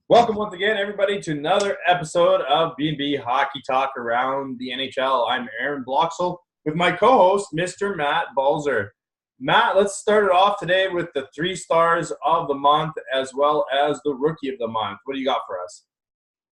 Welcome once again, everybody, to another episode of B&B Hockey Talk around the NHL. I'm Aaron Bloxel with my co-host, Mr. Matt Balzer. Matt, let's start it off today with the 3 stars of the month as well as the rookie of the month. What do you got for us?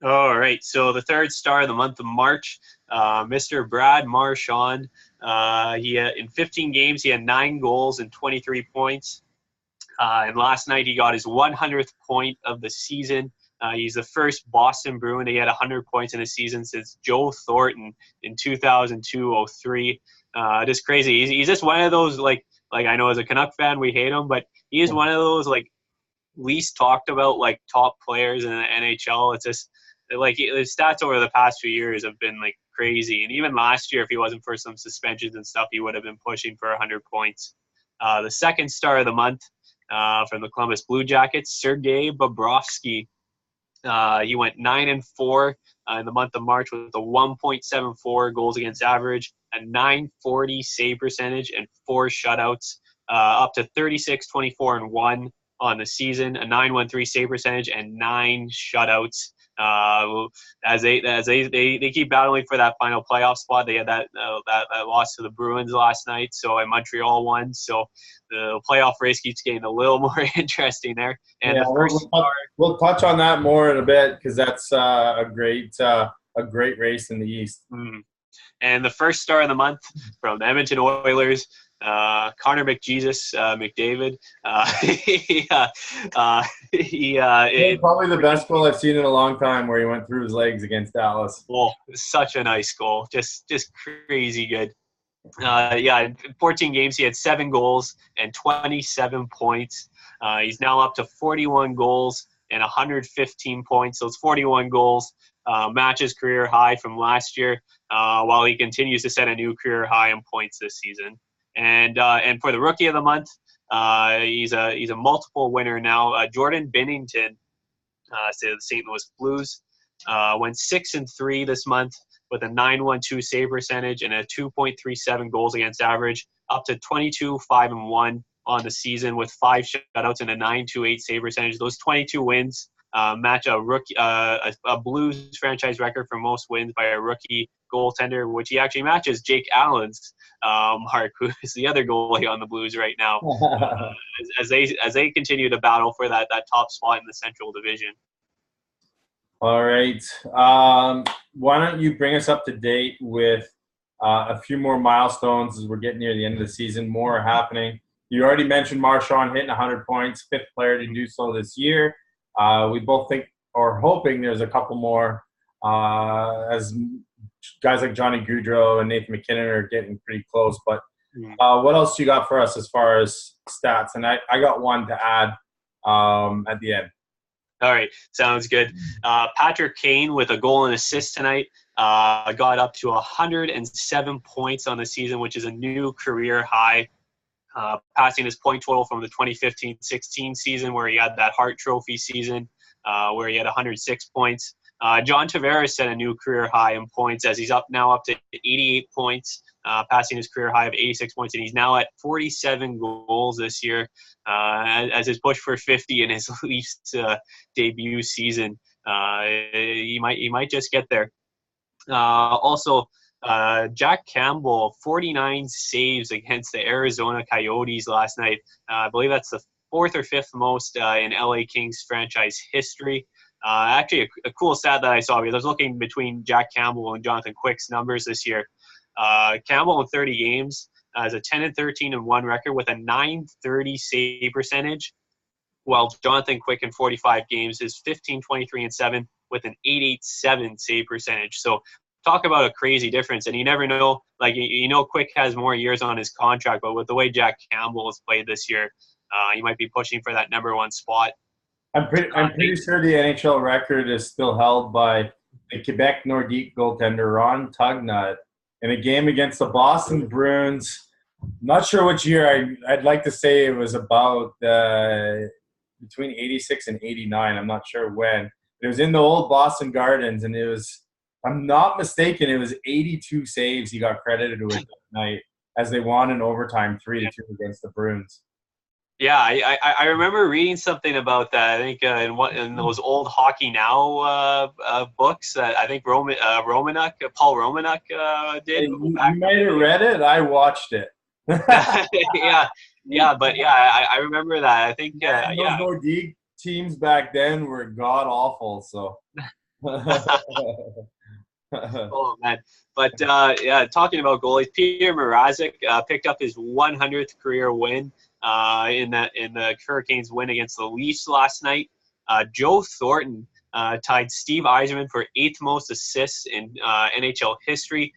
All right, so the 3rd star of the month of March, Mr. Brad Marchand. In 15 games, he had 9 goals and 23 points. And last night, he got his 100th point of the season. He's the first Boston Bruin to get 100 points in a season since Joe Thornton in 2002-03. Just crazy. He's just one of those, like I know as a Canuck fan, we hate him, but he is one of those, least talked about, top players in the NHL. It's just, his stats over the past few years have been, crazy. And even last year, if he wasn't for some suspensions and stuff, he would have been pushing for 100 points. The 2nd star of the month from the Columbus Blue Jackets, Sergei Bobrovsky. He went 9-4 in the month of March with a 1.74 goals against average, a .940 save percentage, and 4 shutouts, up to 36-24-1 on the season, a .913 save percentage, and 9 shutouts. As they keep battling for that final playoff spot. They had that loss to the Bruins last night, and Montreal won. So the playoff race keeps getting a little more interesting there. And the first we'll touch on that more in a bit because that's a great race in the East. And the 1st star of the month from the Edmonton Oilers, Connor McDavid. Probably the best goal I've seen in a long time, where he went through his legs against Dallas. Well, such a nice goal, just crazy good. In 14 games, he had 7 goals and 27 points. He's now up to 41 goals and 115 points. Those 41 goals matches career high from last year, while he continues to set a new career high in points this season. And for the rookie of the month, he's a multiple winner now. Jordan Binnington, the St. Louis Blues, went 6-3 this month with a .912 save percentage and a 2.37 goals against average, up to 22-5-1 on the season with 5 shutouts and a .928 save percentage. Those 22 wins match a Blues franchise record for most wins by a rookie goaltender, which he actually matches Jake Allen's mark, who is the other goalie on the Blues right now, as they continue to battle for that top spot in the Central Division. All right. Why don't you bring us up to date with a few more milestones as we're getting near the end of the season? More are happening. You already mentioned Marchand hitting 100 points, 5th player to do so this year. We both think or hoping there's a couple more as guys like Johnny Gaudreau and Nathan McKinnon are getting pretty close. But what else you got for us as far as stats? And I got one to add at the end. All right, sounds good. Patrick Kane with a goal and assist tonight got up to 107 points on the season, which is a new career high, passing his point total from the 2015-16 season where he had that Hart Trophy season where he had 106 points. John Tavares set a new career high in points as he's now up to 88 points, passing his career high of 86 points, and he's now at 47 goals this year as his push for 50 in his Leafs debut season. He might just get there. Also, Jack Campbell, 49 saves against the Arizona Coyotes last night. I believe that's the 4th or 5th most in LA Kings franchise history. Actually, a cool stat that I saw because I was looking between Jack Campbell and Jonathan Quick's numbers this year. Campbell in 30 games has a 10-13-1 record with a .930 save percentage, while Jonathan Quick in 45 games is 15-23-7 with an .887 save percentage. So talk about a crazy difference. And you never know, Quick has more years on his contract, but with the way Jack Campbell has played this year, he might be pushing for that number 1 spot. I'm pretty sure the NHL record is still held by the Quebec Nordique goaltender Ron Tugnut in a game against the Boston Bruins. Not sure which year. I'd like to say it was about between 86 and 89. I'm not sure when. It was in the old Boston Gardens, and it was, if I'm not mistaken, it was 82 saves he got credited with that night as they won in overtime 3-2 against the Bruins. Yeah, I remember reading something about that. I think in those old Hockey Now books that I think Paul Romanuk did Hey, you back might in have the read it. I watched it. day. Yeah, but yeah, I remember that. I think Man, those yeah. Nordique teams back then were god awful. So. Oh man, but yeah, talking about goalies, Peter Mrazek picked up his 100th career win in the Hurricanes' win against the Leafs last night. Joe Thornton tied Steve Yzerman for 8th most assists in NHL history,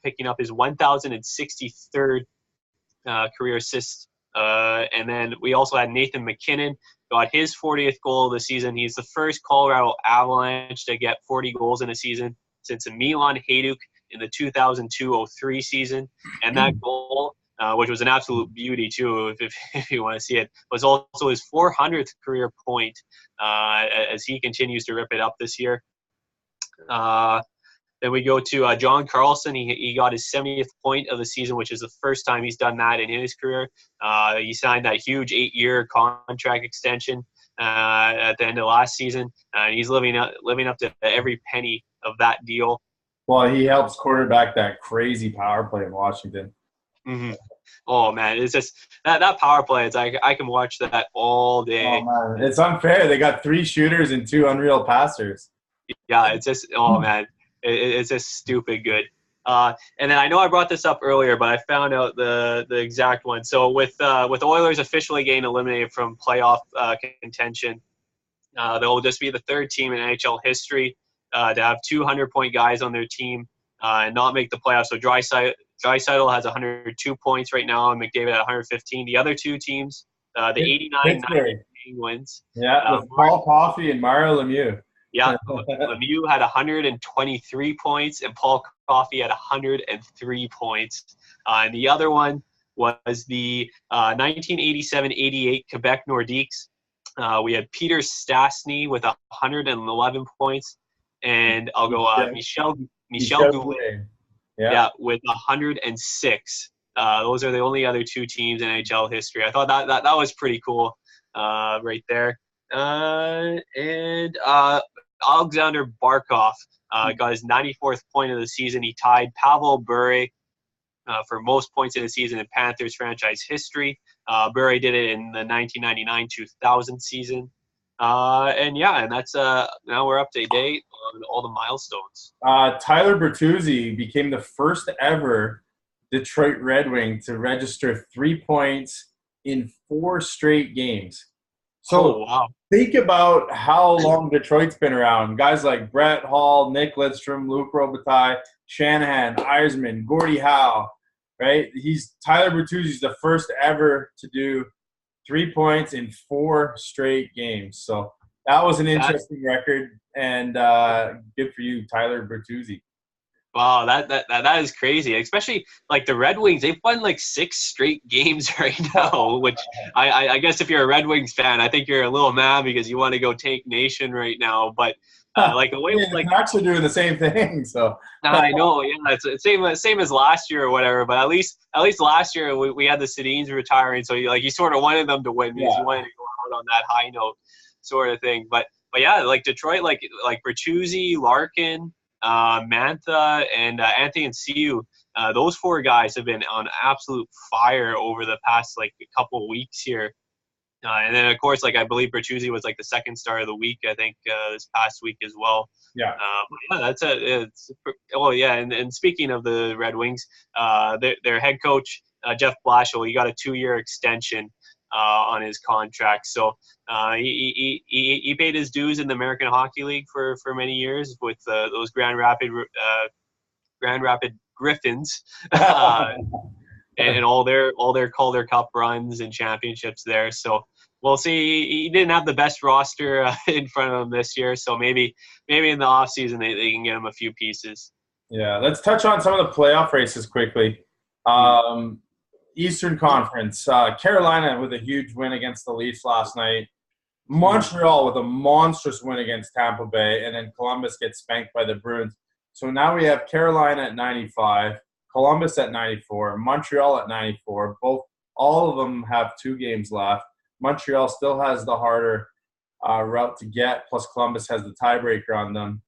picking up his 1,063rd career assist. And then we also had Nathan MacKinnon got his 40th goal of the season. He's the first Colorado Avalanche to get 40 goals in a season since Milan Hajduk in the 2002-03 season. And that goal, which was an absolute beauty too, if you want to see it, was also his 400th career point as he continues to rip it up this year. Then we go to John Carlson. He got his 70th point of the season, which is the first time he's done that in his career. He signed that huge 8-year contract extension at the end of last season. He's living up to every penny of that deal. Well, he helps quarterback that crazy power play in Washington. Mm-hmm. Oh man, it's just that power play. It's like I can watch that all Oh day. man, it's unfair. They got 3 shooters and 2 unreal passers. Yeah, it's just man, it's just stupid good. And then I know I brought this up earlier, but I found out the exact one. So with Oilers officially getting eliminated from playoff contention, they'll just be the third team in NHL history to have 200-point guys on their team and not make the playoffs. So Draisaitl has 102 points right now, and McDavid at 115. The other two teams, the 89-90 Pittsburgh. Penguins. Yeah, with Paul Coffey and Mario Lemieux. Yeah, Lemieux had 123 points, and Paul Coffey had 103 points. And the other one was the 1987-88 Quebec Nordiques. We had Peter Stastny with 111 points, and I'll go Michel Goulet, Yeah, with 106. Those are the only other two teams in NHL history. I thought that was pretty cool, right there. And Alexander Barkov got his 94th point of the season. He tied Pavel Bure for most points in a season in Panthers franchise history. Bure did it in the 1999-2000 season. And that's now we're up to date on all the milestones. Tyler Bertuzzi became the first ever Detroit Red Wing to register 3 points in 4 straight games. So wow. Think about how long Detroit's been around. Guys like Brett Hall, Nick Lidstrom, Luc Robitaille, Shanahan, Yzerman, Gordie Howe, right? Tyler Bertuzzi's the first ever to do 3 points in 4 straight games. So that was an interesting record, and good for you, Tyler Bertuzzi. Wow, that is crazy. Especially like the Red Wings, they've won like 6 straight games right now. Which I guess if you're a Red Wings fan, I think you're a little mad because you want to go Tank Nation right now. But like the way the Canucks are doing the same thing. So I know, yeah, it's the same as last year or whatever. But at least last year we had the Sedins retiring, so you sort of wanted them to win because you wanted to go out on that high note, sort of thing. But yeah, like Detroit, like Bertuzzi, Larkin, Mantha, and Anthony Ciu, those 4 guys have been on absolute fire over the past like a couple of weeks here. And then of course, like I believe Bertuzzi was like the second star of the week, I think, this past week as well. Yeah. And speaking of the Red Wings, their head coach Jeff Blashill, he got a 2-year extension on his contract. So he paid his dues in the American Hockey League for many years with those Grand Rapid Griffins. And all their Calder Cup runs and championships there. So we'll see. He didn't have the best roster in front of him this year, so maybe in the offseason they can get him a few pieces. Yeah, let's touch on some of the playoff races quickly. Eastern Conference, Carolina with a huge win against the Leafs last night. Montreal with a monstrous win against Tampa Bay, and then Columbus gets spanked by the Bruins. So now we have Carolina at 95, Columbus at 94, Montreal at 94, both All of them have 2 games left. Montreal still has the harder route to get, plus Columbus has the tiebreaker on them.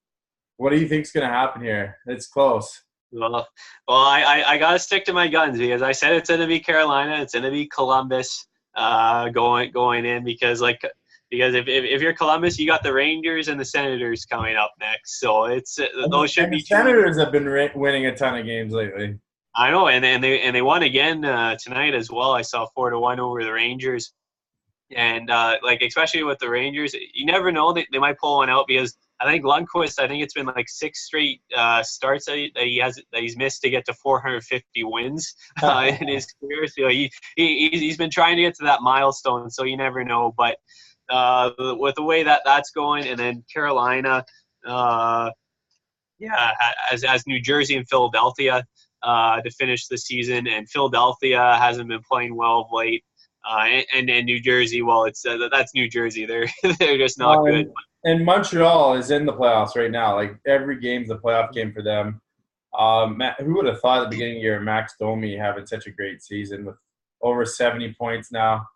What do you think is going to happen here? It's close. Well, I got to stick to my guns because I said it's going to be Carolina. It's going to be Columbus going in because if you're Columbus, you got the Rangers and the Senators coming up next. So those should be the Senators have been winning a ton of games lately. I know, and they won again tonight as well. I saw 4-1 over the Rangers. And especially with the Rangers, you never know, they might pull one out because I think Lundqvist, I think it's been like 6 straight starts that he's missed to get to 450 wins in his career. So he's been trying to get to that milestone. So you never know. But with the way that's going, and then Carolina, as New Jersey and Philadelphia to finish the season, and Philadelphia hasn't been playing well of late. And New Jersey, well, it's that's New Jersey. They're just not good. And Montreal is in the playoffs right now. Like every game's a playoff game for them. Who would have thought at the beginning of the year Max Domi having such a great season with over 70 points now?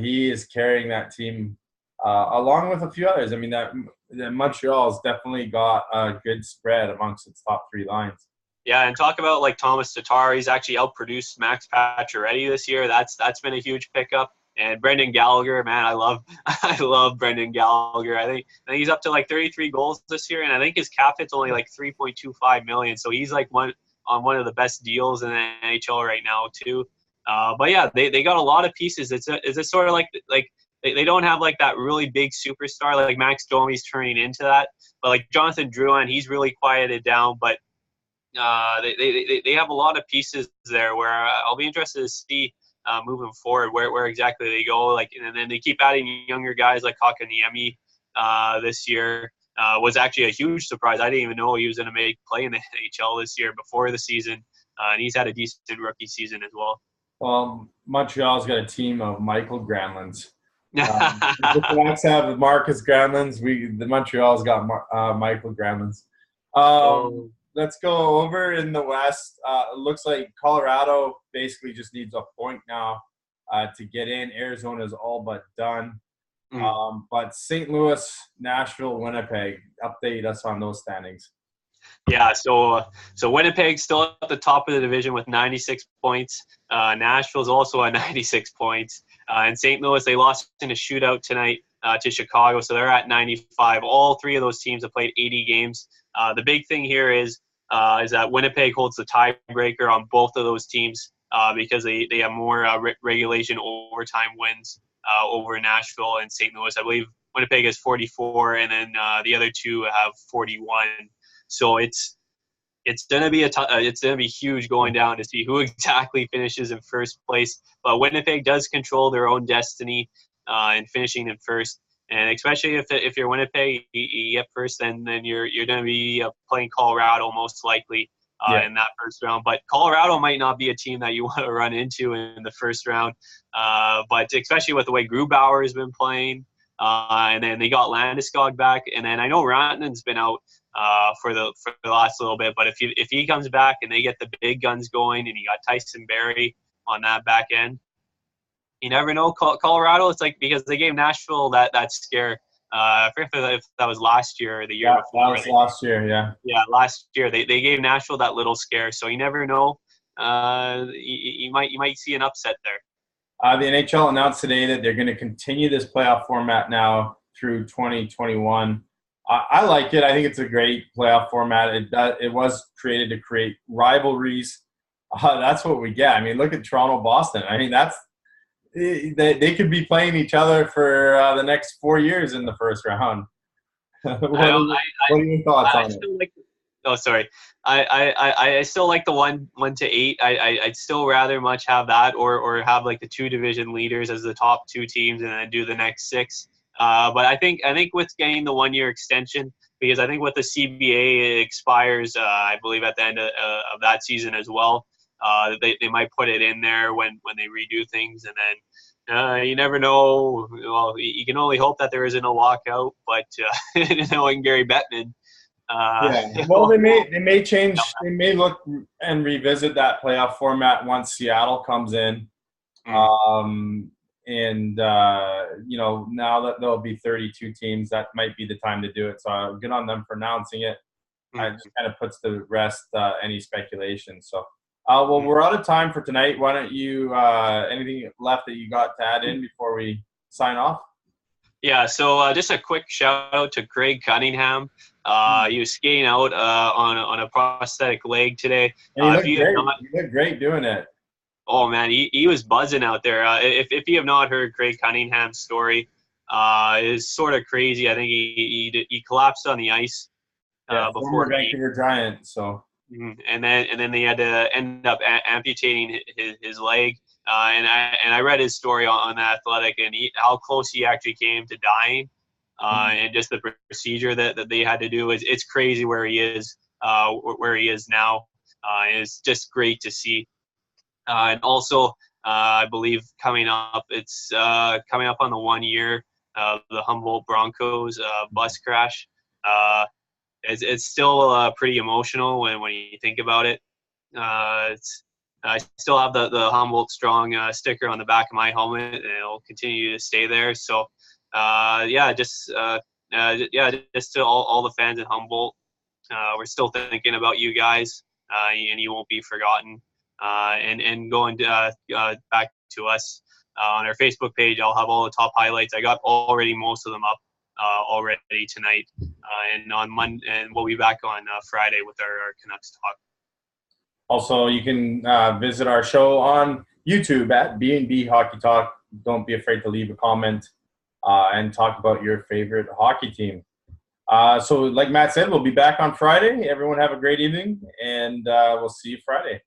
He is carrying that team along with a few others. I mean, that Montreal's definitely got a good spread amongst its top 3 lines. Yeah, and talk about like Thomas Tatar. He's actually outproduced Max Pacioretty this year. That's been a huge pickup. And Brendan Gallagher, man, I love Brendan Gallagher. I think he's up to like 33 goals this year, and I think his cap hit's only like $3.25 million. So he's like one of the best deals in the NHL right now too. But yeah, they got a lot of pieces. It's a sort of like they don't have like that really big superstar like Max Domi's turning into that. But like Jonathan Drouin, he's really quieted down, but. They have a lot of pieces there where I'll be interested to see moving forward where exactly they go. Like, and then they keep adding younger guys like Kotkaniemi this year was actually a huge surprise. I didn't even know he was going to play in the NHL this year before the season, and he's had a decent rookie season as well. Well, Montreal's got a team of Michael Granlunds. The Blacks have Marcus Granlunds. The Montreal's got Michael Granlunds. Let's go over in the West. It looks like Colorado basically just needs a point now to get in. Arizona's all but done. But St. Louis, Nashville, Winnipeg, update us on those standings. Yeah, so Winnipeg's still at the top of the division with 96 points. Nashville's also at 96 points. And St. Louis, they lost in a shootout tonight to Chicago, so they're at 95. All 3 of those teams have played 80 games. The big thing here is that Winnipeg holds the tiebreaker on both of those teams because they have more regulation overtime wins over Nashville and St. Louis. I believe Winnipeg has 44, and then the other 2 have 41. So it's gonna be huge going down to see who exactly finishes in first place. But Winnipeg does control their own destiny in finishing in first. And especially if you're Winnipeg, you get first, then you're going to be playing Colorado most likely in that first round. But Colorado might not be a team that you want to run into in the first round. But especially with the way Grubauer has been playing, and then they got Landeskog back, and then I know Rantanen's been out for the last little bit. But if he comes back and they get the big guns going, and you got Tyson Barrie on that back end. You never know. Colorado, it's like because they gave Nashville that scare. I forget if that was last year or the year before. That was last year, yeah. Yeah, last year. They gave Nashville that little scare. So you never know. You might see an upset there. The NHL announced today that they're going to continue this playoff format now through 2021. I like it. I think it's a great playoff format. It was created to create rivalries. That's what we get. I mean, look at Toronto-Boston. I mean, they could be playing each other for the next 4 years in the first round. What are your thoughts on it? I still like the 1 to 8. I'd still rather much have that or have like the 2 division leaders as the top 2 teams and then do the next 6. But I think with getting the 1 year extension, because I think with the CBA it expires, I believe at the end of that season as well. They might put it in there when they redo things, and then you never know. Well, you can only hope that there isn't a lockout, but knowing Gary Bettman. Well, they may change. They may look and revisit that playoff format once Seattle comes in Mm. Now that there'll be 32 teams, that might be the time to do it. So good on them for announcing it. It Mm. just kind of puts to rest any speculation. So, well, Mm. we're out of time for tonight. Why don't you, anything left that you got to add in before we sign off? Yeah, so just a quick shout out to Greg Cunningham. He was skating out on a prosthetic leg today. And he If looked you have great. not, He looked great doing it. oh man, he was buzzing out there. If you have not heard Greg Cunningham's story, it's sort of crazy. I think he collapsed on the ice Yeah, before former a game. Vancouver Giant. So And then they had to end up amputating his leg. And I read his story on the Athletic and how close he actually came to dying. And just the procedure that they had to do it's crazy where he is now. It's just great to see. And also, I believe it's coming up on the 1 year the Humboldt Broncos bus crash. It's still pretty emotional when you think about it. I still have the Humboldt Strong sticker on the back of my helmet, and it'll continue to stay there. So, just to all the fans in Humboldt, we're still thinking about you guys, and you won't be forgotten. And going back to us on our Facebook page, I'll have all the top highlights. I got already most of them up already tonight, and on Monday, and we'll be back on Friday with our Canucks talk. also, you can visit our show on YouTube at B&B Hockey Talk. Don't be afraid to leave a comment and talk about your favorite hockey team. So like Matt said, we'll be back on Friday. Everyone have a great evening, and we'll see you Friday.